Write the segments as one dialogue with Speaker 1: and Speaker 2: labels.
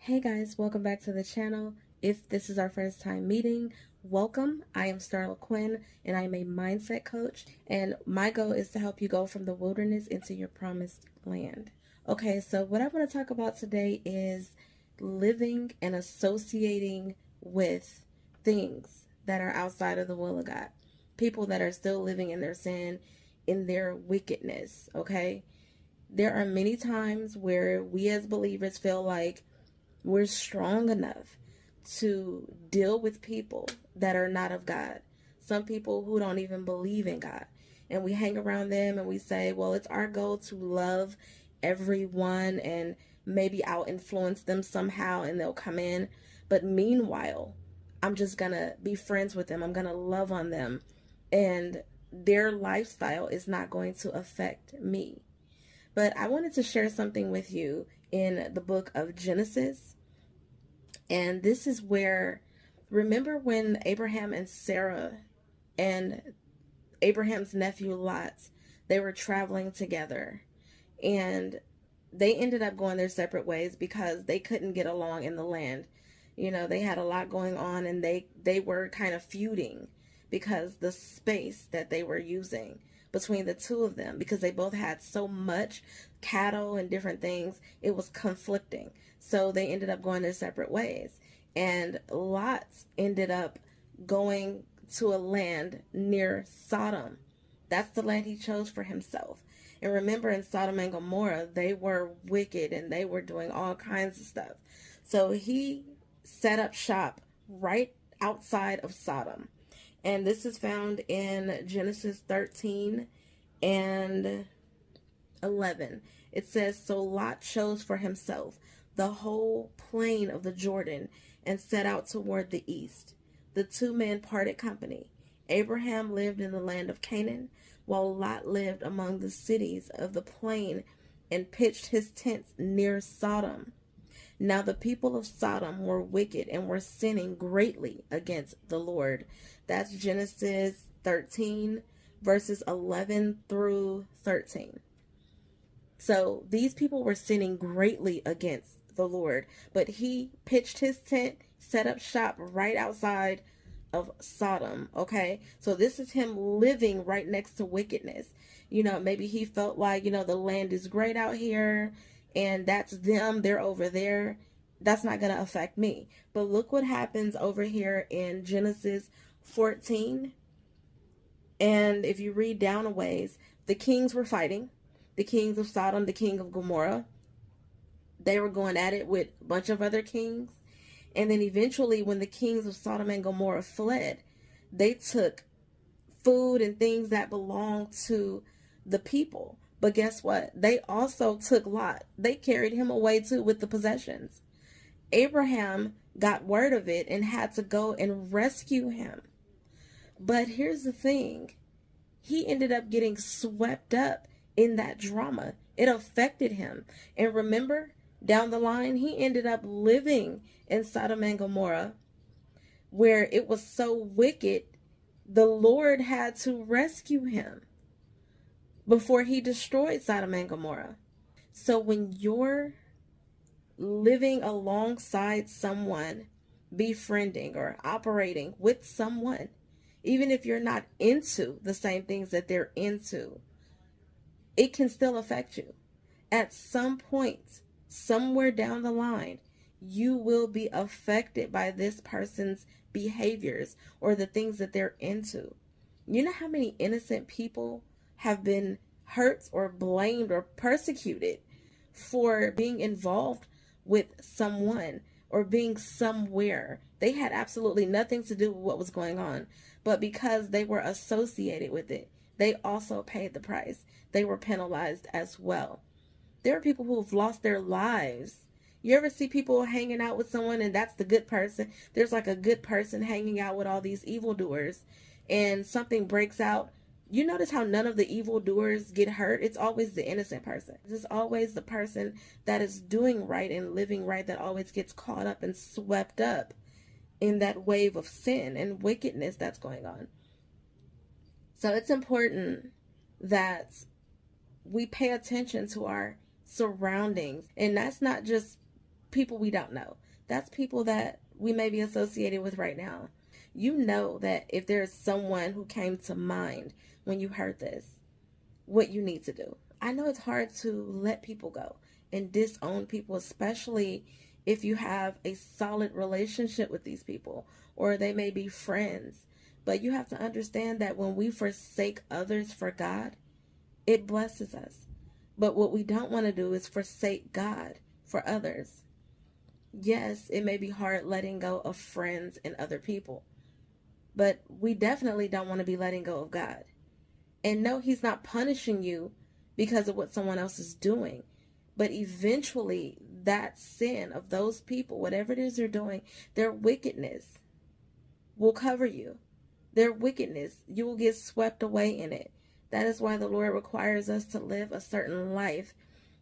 Speaker 1: Hey guys, welcome back to the channel. If this is our first time meeting, welcome. I am Starla Quinn and I'm a mindset coach, and my goal is to help you go from the wilderness into your promised land. Okay, so what I want to talk about today is living and associating with things that are outside of the will of God. People that are still living in their sin, in their wickedness, okay? There are many times where we as believers feel like we're strong enough to deal with people that are not of God. Some people who don't even believe in God. And we hang around them and we say, well, it's our goal to love everyone and maybe I'll influence them somehow and they'll come in. But meanwhile, I'm just going to be friends with them. I'm going to love on them. And their lifestyle is not going to affect me. But I wanted to share something with you in the book of Genesis. And this is where, remember when Abraham and Sarah and Abraham's nephew Lot, they were traveling together and they ended up going their separate ways because they couldn't get along in the land. You know, they had a lot going on and they were kind of feuding because the space that they were using between the two of them, because they both had so much cattle and different things, it was conflicting. So they ended up going their separate ways. And Lot ended up going to a land near Sodom. That's the land he chose for himself. And remember, in Sodom and Gomorrah, they were wicked and they were doing all kinds of stuff. So he set up shop right outside of Sodom. And this is found in Genesis 13 and 11. It says, so Lot chose for himself the whole plain of the Jordan and set out toward the east. The two men parted company. Abraham lived in the land of Canaan, while Lot lived among the cities of the plain and pitched his tents near Sodom. Now the people of Sodom were wicked and were sinning greatly against the Lord. That's Genesis 13, verses 11 through 13. So these people were sinning greatly against the Lord, but he pitched his tent, set up shop right outside of Sodom. Okay, so this is him living right next to wickedness. You know, maybe he felt like, you know, the land is great out here and that's them, they're over there. That's not going to affect me. But look what happens over here in Genesis 14. And if you read down a ways, the kings were fighting. The kings of Sodom, the king of Gomorrah. They were going at it with a bunch of other kings. And then eventually, when the kings of Sodom and Gomorrah fled, they took food and things that belonged to the people. But guess what? They also took Lot. They carried him away too with the possessions. Abraham got word of it and had to go and rescue him. But here's the thing. He ended up getting swept up in that drama. It affected him. And remember, down the line, he ended up living in Sodom and Gomorrah, where it was so wicked, the Lord had to rescue him before he destroyed Sodom and Gomorrah. So when you're living alongside someone, befriending or operating with someone, even if you're not into the same things that they're into, it can still affect you. At some point, somewhere down the line, you will be affected by this person's behaviors or the things that they're into. You know how many innocent people have been hurt or blamed or persecuted for being involved with someone or being somewhere? They had absolutely nothing to do with what was going on, but because they were associated with it, they also paid the price. They were penalized as well. There are people who have lost their lives. You ever see people hanging out with someone and that's the good person? There's like a good person hanging out with all these evildoers and something breaks out. You notice how none of the evildoers get hurt? It's always the innocent person. It's always the person that is doing right and living right that always gets caught up and swept up in that wave of sin and wickedness that's going on. So it's important that we pay attention to our surroundings. And that's not just people we don't know. That's people that we may be associated with right now. You know that if there's someone who came to mind when you heard this, what you need to do. I know it's hard to let people go and disown people, especially if you have a solid relationship with these people or they may be friends. But you have to understand that when we forsake others for God, it blesses us. But what we don't want to do is forsake God for others. Yes, it may be hard letting go of friends and other people, but we definitely don't want to be letting go of God. And no, he's not punishing you because of what someone else is doing. But eventually, that sin of those people, whatever it is they're doing, their wickedness will cover you. Their wickedness, you will get swept away in it. That is why the Lord requires us to live a certain life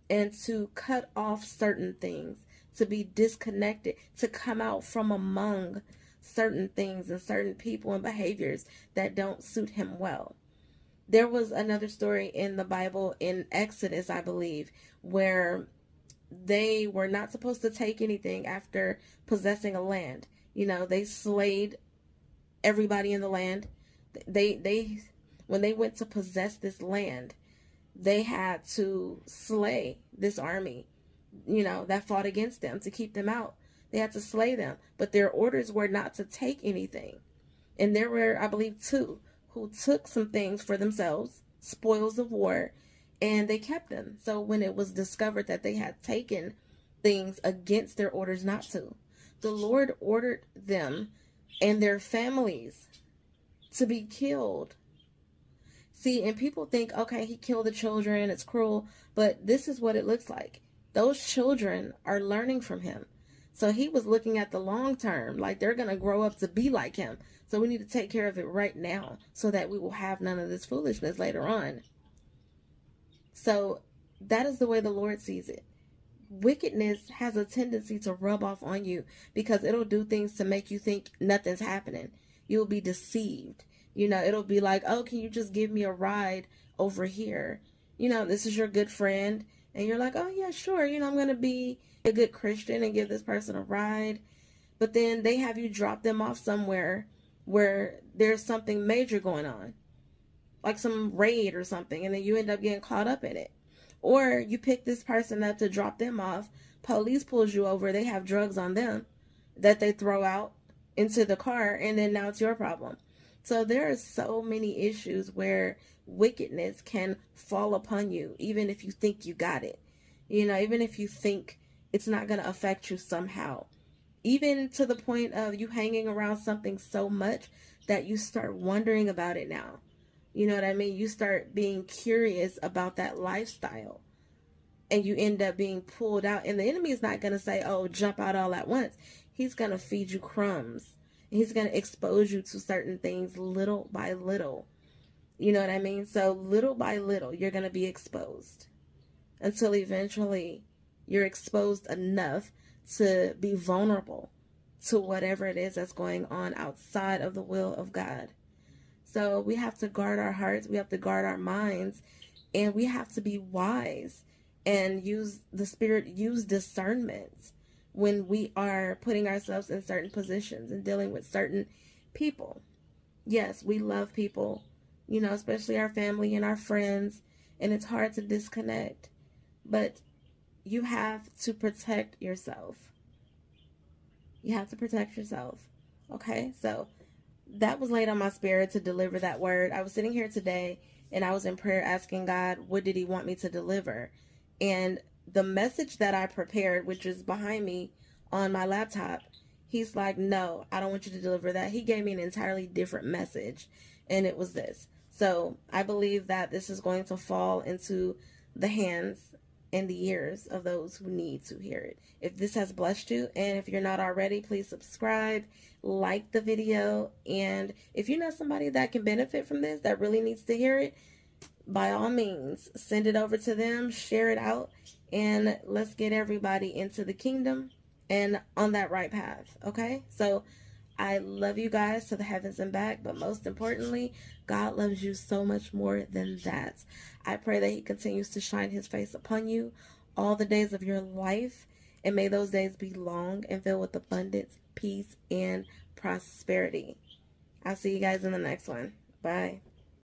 Speaker 1: and to cut off certain things, to be disconnected, to come out from among certain things and certain people and behaviors that don't suit him well. There was another story in the Bible in Exodus, I believe, where they were not supposed to take anything after possessing a land. You know, they slayed everybody in the land. They when they went to possess this land, they had to slay this army, you know, that fought against them to keep them out. They had to slay them, but their orders were not to take anything. And there were, I believe, two who took some things for themselves, spoils of war, and they kept them. So when it was discovered that they had taken things against their orders not to, the Lord ordered them and their families to be killed. See, and people think, okay, he killed the children, it's cruel, but this is what it looks like. Those children are learning from him. So he was looking at the long term, like they're going to grow up to be like him. So we need to take care of it right now so that we will have none of this foolishness later on. So that is the way the Lord sees it. Wickedness has a tendency to rub off on you because it'll do things to make you think nothing's happening. You'll be deceived. You know, it'll be like, oh, can you just give me a ride over here? You know, this is your good friend. And you're like, oh, yeah, sure. You know, I'm going to be a good Christian and give this person a ride. But then they have you drop them off somewhere where there's something major going on, like some raid or something. And then you end up getting caught up in it. Or you pick this person up to drop them off. Police pulls you over. They have drugs on them that they throw out into the car. And then now it's your problem. So there are so many issues where wickedness can fall upon you, even if you think you got it. You know, even if you think it's not going to affect you somehow. Even to the point of you hanging around something so much that you start wondering about it now. You know what I mean? You start being curious about that lifestyle. And you end up being pulled out. And the enemy is not going to say, oh, jump out all at once. He's going to feed you crumbs. He's going to expose you to certain things little by little. You know what I mean? So little by little, you're going to be exposed until eventually you're exposed enough to be vulnerable to whatever it is that's going on outside of the will of God. So we have to guard our hearts. We have to guard our minds, and we have to be wise and use the Spirit, use discernment when we are putting ourselves in certain positions and dealing with certain people. Yes, we love people, you know, especially our family and our friends, and it's hard to disconnect, but you have to protect yourself. You have to protect yourself. Okay, so that was laid on my spirit to deliver that word. I was sitting here today and I was in prayer asking God, what did he want me to deliver? And the message that I prepared, which is behind me on my laptop, he's like, no, I don't want you to deliver that. He gave me an entirely different message, and it was this. So I believe that this is going to fall into the hands and the ears of those who need to hear it. If this has blessed you, and if you're not already, please subscribe, like the video, and if you know somebody that can benefit from this, that really needs to hear it, by all means, send it over to them, share it out, and let's get everybody into the kingdom and on that right path, okay? So I love you guys to the heavens and back, but most importantly, God loves you so much more than that. I pray that he continues to shine his face upon you all the days of your life, And may those days be long and filled with abundance, peace, and prosperity. I'll see you guys in the next one. Bye.